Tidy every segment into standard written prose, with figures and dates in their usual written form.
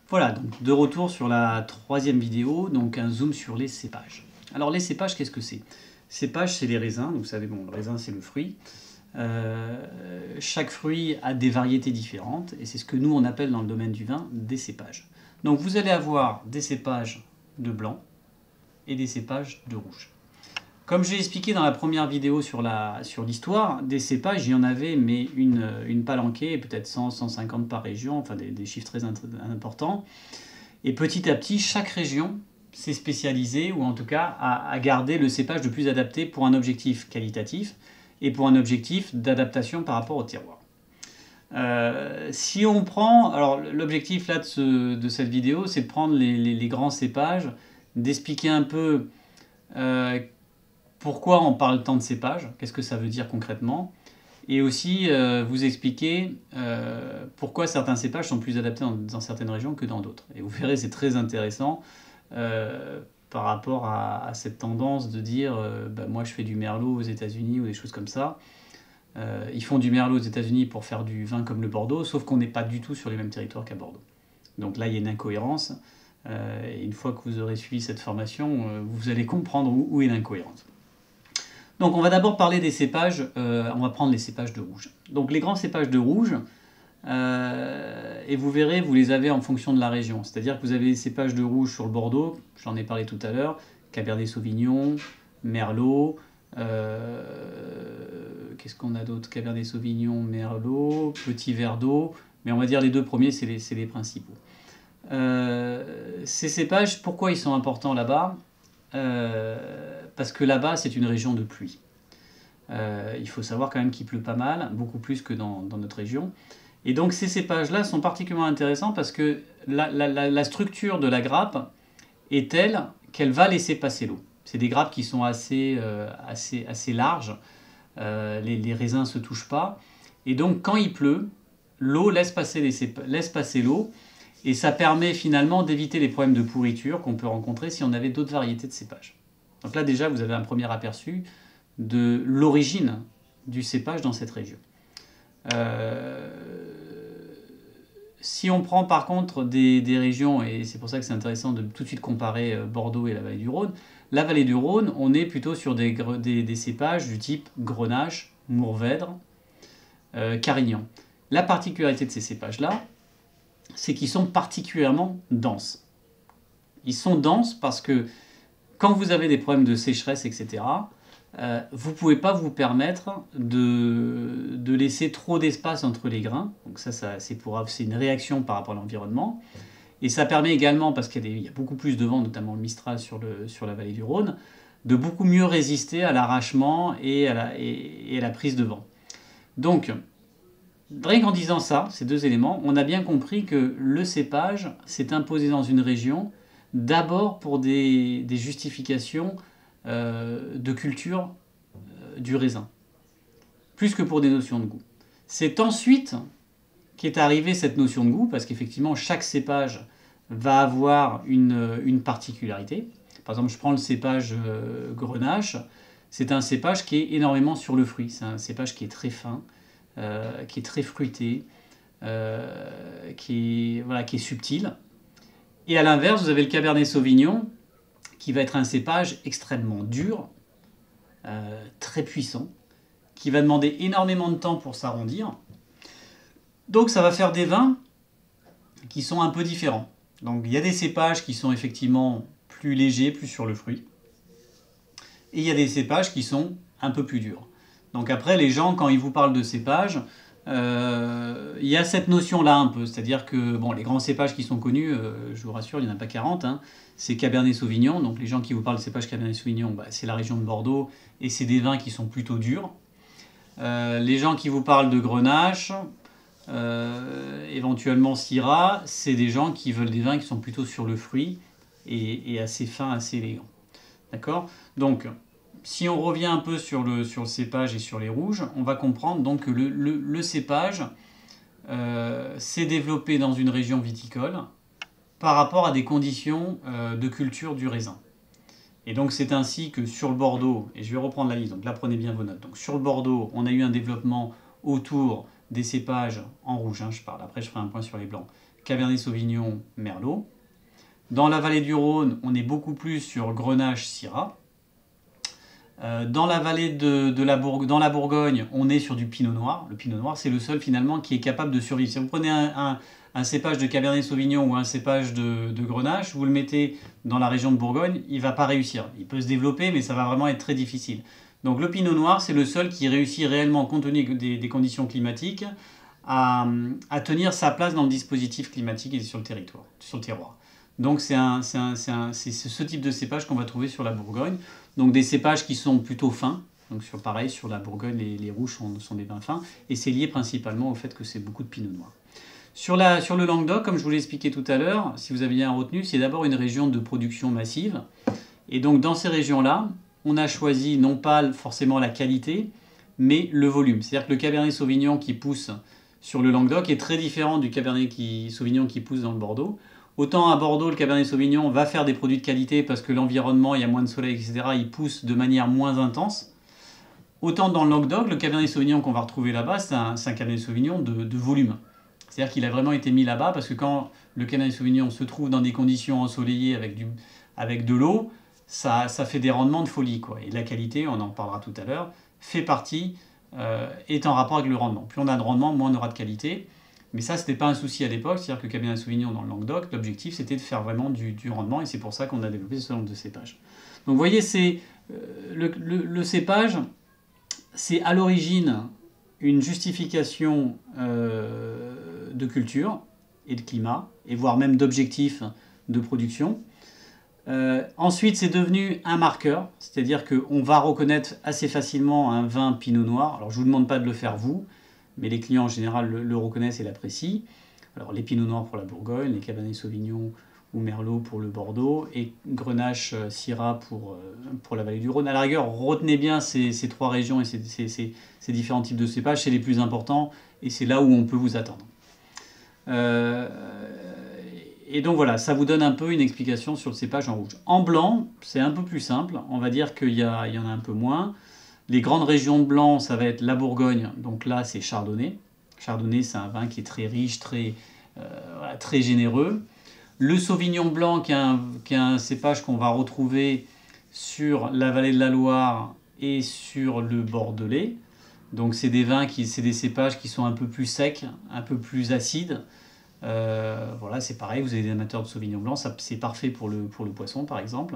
Voilà, donc de retour sur la troisième vidéo, donc un zoom sur les cépages. Alors les cépages, qu'est-ce que c'est? Cépages, c'est les raisins, donc vous savez, bon, le raisin c'est le fruit. Chaque fruit a des variétés différentes, et c'est ce que nous on appelle dans le domaine du vin des cépages. Donc vous allez avoir des cépages de blanc et des cépages de rouge. Comme j'ai expliqué dans la première vidéo sur l'histoire, des cépages, il y en avait mais une palanquée, peut-être 100, 150 par région, enfin des chiffres très importants. Et petit à petit, chaque région s'est spécialisée, ou en tout cas a gardé le cépage le plus adapté pour un objectif qualitatif et pour un objectif d'adaptation par rapport au terroir. Si on prend, alors l'objectif là de cette vidéo, c'est de prendre les grands cépages, d'expliquer un peu pourquoi on parle tant de cépages, qu'est-ce que ça veut dire concrètement, et aussi vous expliquer pourquoi certains cépages sont plus adaptés dans certaines régions que dans d'autres. Et vous verrez, c'est très intéressant par rapport à cette tendance de dire moi je fais du merlot aux États-Unis ou des choses comme ça. Ils font du merlot aux États-Unis pour faire du vin comme le Bordeaux, sauf qu'on n'est pas du tout sur les mêmes territoires qu'à Bordeaux. Donc là, il y a une incohérence. Et une fois que vous aurez suivi cette formation, vous allez comprendre où est l'incohérence. Donc on va d'abord parler des cépages, on va prendre les cépages de rouge. Donc les grands cépages de rouge, et vous verrez, vous les avez en fonction de la région. C'est-à-dire que vous avez les cépages de rouge sur le Bordeaux, j'en ai parlé tout à l'heure, Cabernet Sauvignon, Merlot, qu'est-ce qu'on a d'autre? Cabernet Sauvignon, Merlot, Petit Verdot, mais on va dire les deux premiers, c'est les principaux. Ces cépages, pourquoi ils sont importants là-bas? Parce que là-bas, c'est une région de pluie. Il faut savoir quand même qu'il pleut pas mal, beaucoup plus que dans notre région. Et donc ces cépages-là sont particulièrement intéressants parce que la structure de la grappe est telle qu'elle va laisser passer l'eau. C'est des grappes qui sont assez larges, les raisins ne se touchent pas. Et donc quand il pleut, l'eau laisse passer l'eau, et ça permet finalement d'éviter les problèmes de pourriture qu'on peut rencontrer si on avait d'autres variétés de cépages. Donc là déjà, vous avez un premier aperçu de l'origine du cépage dans cette région. Si on prend par contre des régions, et c'est pour ça que c'est intéressant de tout de suite comparer Bordeaux et la vallée du Rhône, la vallée du Rhône, on est plutôt sur des cépages du type Grenache, Mourvèdre, Carignan. La particularité de ces cépages-là, c'est qu'ils sont particulièrement denses. Ils sont denses parce que quand vous avez des problèmes de sécheresse, etc., vous ne pouvez pas vous permettre de laisser trop d'espace entre les grains. Donc ça c'est une réaction par rapport à l'environnement. Et ça permet également, parce qu'il y a beaucoup plus de vent, notamment le Mistral sur la vallée du Rhône, de beaucoup mieux résister à l'arrachement et à la prise de vent. Donc, rien qu'en disant ça, ces deux éléments, on a bien compris que le cépage s'est imposé dans une région d'abord pour des justifications de culture du raisin, plus que pour des notions de goût. C'est ensuite qu'est arrivée cette notion de goût, parce qu'effectivement, chaque cépage va avoir une particularité. Par exemple, je prends le cépage Grenache, c'est un cépage qui est énormément sur le fruit. C'est un cépage qui est très fin, qui est très fruité, qui est subtil. Et à l'inverse, vous avez le Cabernet Sauvignon, qui va être un cépage extrêmement dur, très puissant, qui va demander énormément de temps pour s'arrondir. Donc ça va faire des vins qui sont un peu différents. Donc il y a des cépages qui sont effectivement plus légers, plus sur le fruit. Et il y a des cépages qui sont un peu plus durs. Donc après, les gens, quand ils vous parlent de cépages, il y a cette notion-là un peu. C'est-à-dire que les grands cépages qui sont connus, je vous rassure, il n'y en a pas 40, c'est Cabernet Sauvignon. Donc les gens qui vous parlent de cépages Cabernet Sauvignon, c'est la région de Bordeaux, et c'est des vins qui sont plutôt durs. Les gens qui vous parlent de Grenache, éventuellement Syrah, c'est des gens qui veulent des vins qui sont plutôt sur le fruit et assez fins, assez élégants. D'accord? Donc, si on revient un peu sur le cépage et sur les rouges, on va comprendre donc que le cépage s'est développé dans une région viticole par rapport à des conditions de culture du raisin. Et donc c'est ainsi que sur le Bordeaux, et je vais reprendre la liste, donc là prenez bien vos notes. Donc sur le Bordeaux, on a eu un développement autour des cépages en rouge, je parle, après je ferai un point sur les blancs. Cabernet Sauvignon, Merlot. Dans la vallée du Rhône, on est beaucoup plus sur Grenache, Syrah. Dans la vallée dans la Bourgogne, on est sur du Pinot Noir. Le Pinot Noir, c'est le seul finalement qui est capable de survivre. Si vous prenez un cépage de Cabernet Sauvignon ou un cépage de Grenache, vous le mettez dans la région de Bourgogne, il ne va pas réussir. Il peut se développer, mais ça va vraiment être très difficile. Donc le Pinot Noir, c'est le seul qui réussit réellement, compte tenu des conditions climatiques, à tenir sa place dans le dispositif climatique et sur le territoire, sur le terroir. Donc c'est ce type de cépage qu'on va trouver sur la Bourgogne. Donc des cépages qui sont plutôt fins. Donc pareil, sur la Bourgogne, les rouges sont des vins fins. Et c'est lié principalement au fait que c'est beaucoup de Pinot Noir. Sur le Languedoc, comme je vous l'ai expliqué tout à l'heure, si vous avez bien retenu, c'est d'abord une région de production massive. Et donc dans ces régions-là, on a choisi non pas forcément la qualité, mais le volume. C'est-à-dire que le Cabernet Sauvignon qui pousse sur le Languedoc est très différent du Cabernet Sauvignon qui pousse dans le Bordeaux. Autant à Bordeaux, le Cabernet Sauvignon va faire des produits de qualité parce que l'environnement, il y a moins de soleil, etc. Il pousse de manière moins intense. Autant dans le Languedoc, le Cabernet Sauvignon qu'on va retrouver là-bas, c'est un Cabernet Sauvignon de volume. C'est-à-dire qu'il a vraiment été mis là-bas parce que quand le Cabernet Sauvignon se trouve dans des conditions ensoleillées avec de l'eau, ça fait des rendements de folie, quoi. Et la qualité, on en parlera tout à l'heure, fait partie, est en rapport avec le rendement. Plus on a de rendement, moins on aura de qualité. Mais ça, ce n'était pas un souci à l'époque, c'est-à-dire que le Cabernet Sauvignon dans le Languedoc, l'objectif c'était de faire vraiment du rendement, et c'est pour ça qu'on a développé ce nombre de cépages. Donc vous voyez, le cépage, c'est à l'origine une justification de culture et de climat, et voire même d'objectifs de production. Ensuite, c'est devenu un marqueur, c'est-à-dire qu'on va reconnaître assez facilement un vin Pinot Noir. Alors je ne vous demande pas de le faire vous, mais les clients en général le reconnaissent et l'apprécient. Alors les Pinot Noirs pour la Bourgogne, les Cabernet Sauvignon ou Merlot pour le Bordeaux, et Grenache, Syrah pour la vallée du Rhône. À la rigueur, retenez bien ces trois régions et ces différents types de cépages, c'est les plus importants, et c'est là où on peut vous attendre. Et donc voilà, ça vous donne un peu une explication sur le cépage en rouge. En blanc, c'est un peu plus simple, on va dire qu'il y en a un peu moins. Les grandes régions de blanc, ça va être la Bourgogne, donc là c'est Chardonnay. Chardonnay, c'est un vin qui est très riche, très généreux. Le Sauvignon blanc, qui est un cépage qu'on va retrouver sur la vallée de la Loire et sur le Bordelais. Donc c'est des cépages qui sont un peu plus secs, un peu plus acides. Voilà, c'est pareil, vous avez des amateurs de Sauvignon blanc, c'est parfait pour le poisson par exemple.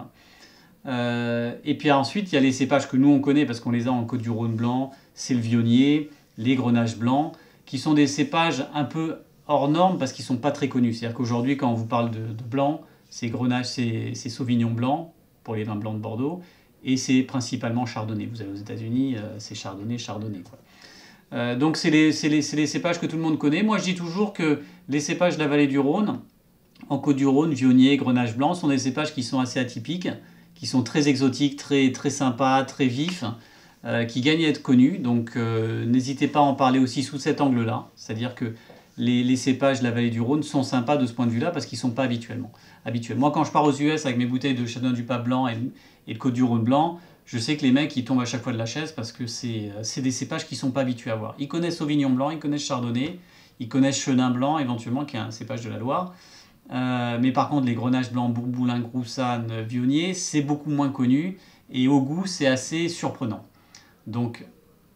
Et puis ensuite, il y a les cépages que nous on connaît parce qu'on les a en Côte-du-Rhône blanc, c'est le Viognier, les Grenaches blancs, qui sont des cépages un peu hors normes parce qu'ils ne sont pas très connus. C'est-à-dire qu'aujourd'hui, quand on vous parle de blanc, c'est Grenache, c'est Sauvignon blanc pour les vins blancs de Bordeaux, et c'est principalement Chardonnay. Vous allez aux États-Unis, c'est Chardonnay, quoi. Donc c'est les cépages que tout le monde connaît. Moi je dis toujours que les cépages de la vallée du Rhône, en Côte-du-Rhône, Viognier, Grenache blanc, sont des cépages qui sont assez atypiques, qui sont très exotiques, très sympas, très vifs, qui gagnent à être connus. Donc n'hésitez pas à en parler aussi sous cet angle-là. C'est-à-dire que les cépages de la vallée du Rhône sont sympas de ce point de vue-là parce qu'ils ne sont pas habituels. Moi, quand je pars aux US avec mes bouteilles de Châteauneuf du Pape blanc et de Côte-du-Rhône blanc, je sais que les mecs ils tombent à chaque fois de la chaise parce que c'est des cépages qu'ils ne sont pas habitués à voir. Ils connaissent Sauvignon blanc, ils connaissent Chardonnay, ils connaissent Chenin blanc éventuellement qui est un cépage de la Loire. Mais par contre les Grenaches blancs, Bourboulin, Groussanne, Viognier, c'est beaucoup moins connu et au goût c'est assez surprenant. Donc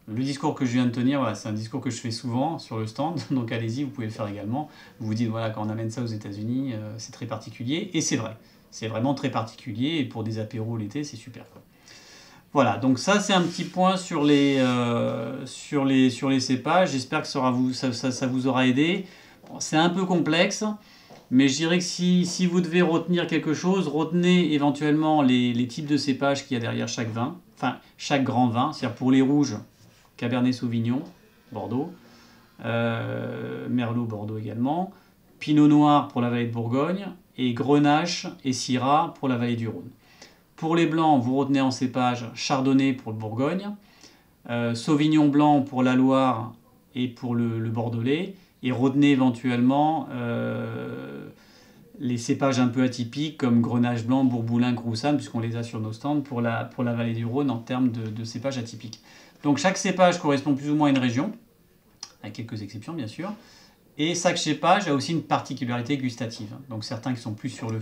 le discours que je viens de tenir, voilà, c'est un discours que je fais souvent sur le stand, donc allez-y, vous pouvez le faire également. Vous vous dites, voilà, quand on amène ça aux États-Unis, c'est très particulier, et c'est vrai. C'est vraiment très particulier, et pour des apéros l'été, c'est super, quoi. Voilà, donc ça c'est un petit point sur les cépages. J'espère que ça vous aura aidé. Bon, c'est un peu complexe, mais je dirais que si vous devez retenir quelque chose, retenez éventuellement les types de cépages qu'il y a derrière chaque vin, enfin chaque grand vin, c'est-à-dire pour les rouges, Cabernet Sauvignon, Bordeaux, Merlot, Bordeaux également, Pinot Noir pour la vallée de Bourgogne, et Grenache et Syrah pour la vallée du Rhône. Pour les blancs, vous retenez en cépage Chardonnay pour le Bourgogne, Sauvignon blanc pour la Loire et pour le Bordelais, et retenez éventuellement les cépages un peu atypiques comme Grenache blanc, Bourboulin, Groussanne, puisqu'on les a sur nos stands pour la vallée du Rhône en termes de cépages atypiques. Donc chaque cépage correspond plus ou moins à une région, avec quelques exceptions bien sûr, Et chaque cépage a aussi une particularité gustative. Donc certains qui sont plus sur le